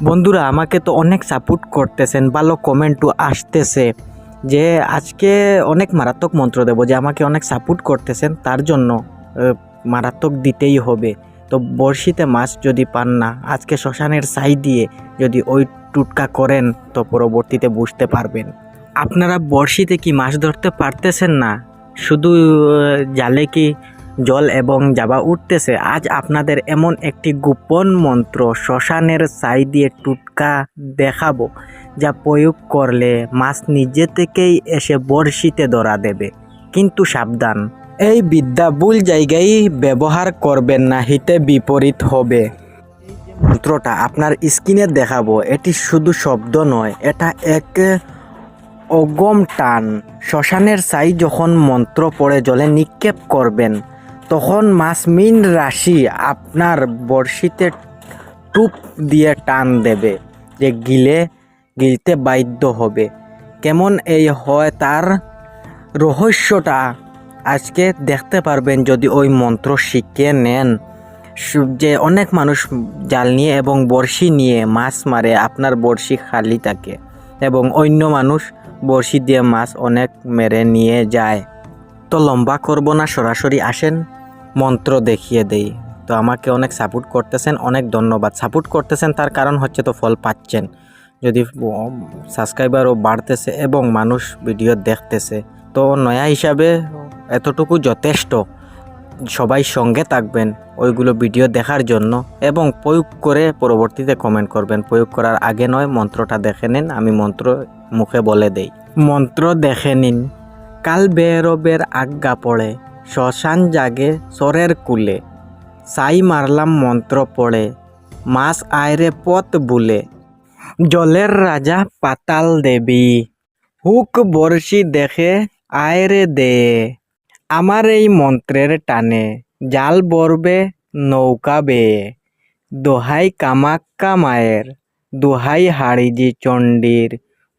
বন্ধুরা আমাকে তো অনেক সাপোর্ট করতেছেন, ভালো কমেন্টও আসতেছে যে আজকে অনেক মারাত্মক মন্ত্র দেব, যে আমাকে অনেক সাপোর্ট করতেছেন তার জন্য মারাত্মক দিতেই হবে। তো বড়শিতে মাছ যদি পান না, আজকে শ্মশানের ছাই দিয়ে যদি ওই টুটকা করেন তো পরবর্তীতে বুঝতে পারবেন। আপনারা বড়শিতে কি মাছ ধরতে পারতেছেন না, শুধু জালে কি জল এবং জাবা উঠতেছে? আজ আপনাদের এমন একটি গোপন মন্ত্র শ্মশানের ছাই দিয়ে টুটকা দেখাবো, যা প্রয়োগ করলে মাছ নিজে থেকেই এসে বড়শিতে ধরা দেবে। কিন্তু সাবধান, এই বিদ্যা ভুল জায়গায় ব্যবহার করবেন না, হিতে বিপরীত হবে। মন্ত্রটা আপনার স্ক্রিনে দেখাবো, এটি শুধু শব্দ নয়, এটা এক অগম টান। শ্মশানের ছাই যখন মন্ত্র পড়ে জলে নিক্ষেপ করবেন, তখন মাছ মিন রাশি আপনার বড়শিতে টুপ দিয়ে টান দেবে, যে গিলতে বাধ্য হবে। কেমন এই হয় তার রহস্যটা আজকে দেখতে পারবেন যদি ওই মন্ত্র শিখে নেন। যে অনেক মানুষ জাল নিয়ে এবং বড়শি নিয়ে মাছ মারে, আপনার বড়শি খালি থাকে এবং অন্য মানুষ বড়শি দিয়ে মাছ অনেক মেরে নিয়ে যায়। তো লম্বা করব না, সরাসরি আসেন মন্ত্র দেখিয়ে দেই। তো আমাকে অনেক সাপোর্ট করতেছেন, অনেক ধন্যবাদ। সাপোর্ট করতেছেন তার কারণ হচ্ছে তো ফল পাচ্ছেন, যদি সাবস্ক্রাইবারও বাড়তেছে এবং মানুষ ভিডিও দেখতেছে। তো নয়া হিসাবে এতটুকু যথেষ্ট। সবাই সঙ্গে থাকবেন ওইগুলো ভিডিও দেখার জন্য এবং প্রয়োগ করে পরবর্তীতে কমেন্ট করবেন। প্রয়োগ করার আগে নয়, মন্ত্রটা দেখে নিন, আমি মন্ত্র মুখে বলে দেই। মন্ত্র দেখে নিন। কাল বেরবের আজ্ঞা পড়ে, শ্মশান জাগে সরের কুলে, ছাই মারলাম মন্ত্র পড়ে, মাছ আয়রে পথ বুলে, জলের রাজা পাতাল দেবী, হুক বর্ষি দেখে আয়রে দে, আমার এই মন্ত্রের টানে জাল বরবে নৌকা বেয়ে, দোহাই কামাক্কা মায়ের, দোহাই হাড়িজি চণ্ডীর,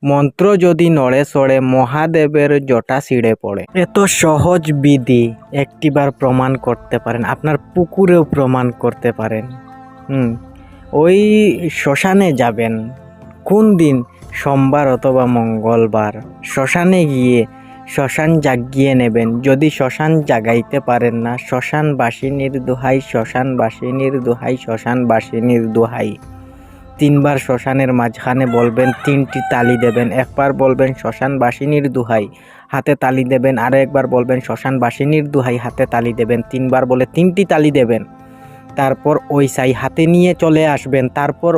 মন্ত্র যদি নড়ে সড়ে মহাদেবের জটা ছিঁড়ে পড়ে। এত সহজ বিধি একটিবার প্রমাণ করতে পারেন, আপনার পুকুরেও প্রমাণ করতে পারেন। ওই শ্মশানে যাবেন কোন দিন? সোমবার অথবা মঙ্গলবার। শ্মশানে গিয়ে শ্মশান জাগিয়ে নেবেন। যদি শ্মশান জাগাইতে পারেন না, শ্মশানবাসিনীর দোহাই, শ্মশানবাসিনীর দোহাই, শ্মশানবাসিনীর দোহাই। 3 বার শ্মশানের মাঝখানে বলবেন, 3টি তালি দেবেন। একবার বলবেন শ্মশানবাসিনীর দোহাই, হাতে তালি দেবেন। আরও একবার বলবেন শ্মশানবাসিনীর দোহাই, হাতে তালি দেবেন। 3 বার বলে 3টি তালি দেবেন। তারপর ওই ছাই হাতে নিয়ে চলে আসবেন। তারপর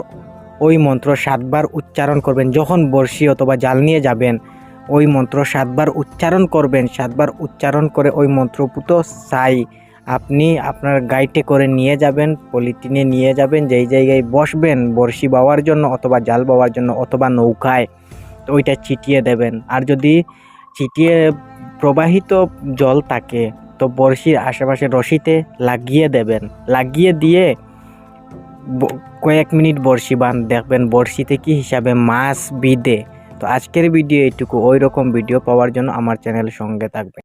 ওই মন্ত্র 7 বার উচ্চারণ করবেন। যখন বড়শি অথবা জাল নিয়ে যাবেন, ওই মন্ত্র 7 বার উচ্চারণ করবেন। 7 বার উচ্চারণ করে ওই মন্ত্রপুত ছাই আপনি আপনার গাইটে করে নিয়ে যাবেন, পলিথিনে নিয়ে যাবেন। যেই জায়গায় বসবেন বড়শি বাওয়ার জন্য অথবা জাল বাওয়ার জন্য অথবা নৌকায়, তো ওইটা ছিটিয়ে দেবেন। আর যদি ছিটিয়ে প্রবাহিত জল থাকে তো বড়শির আশেপাশে রশিতে লাগিয়ে দেবেন। লাগিয়ে দিয়ে কয়েক মিনিট বড়শি বান, দেখবেন বড়শিতে কি হিসাবে মাছ বিঁধে। তো আজকের ভিডিও এইটুকু। ওই রকম ভিডিও পাওয়ার জন্য আমার চ্যানেল সঙ্গে থাকবেন।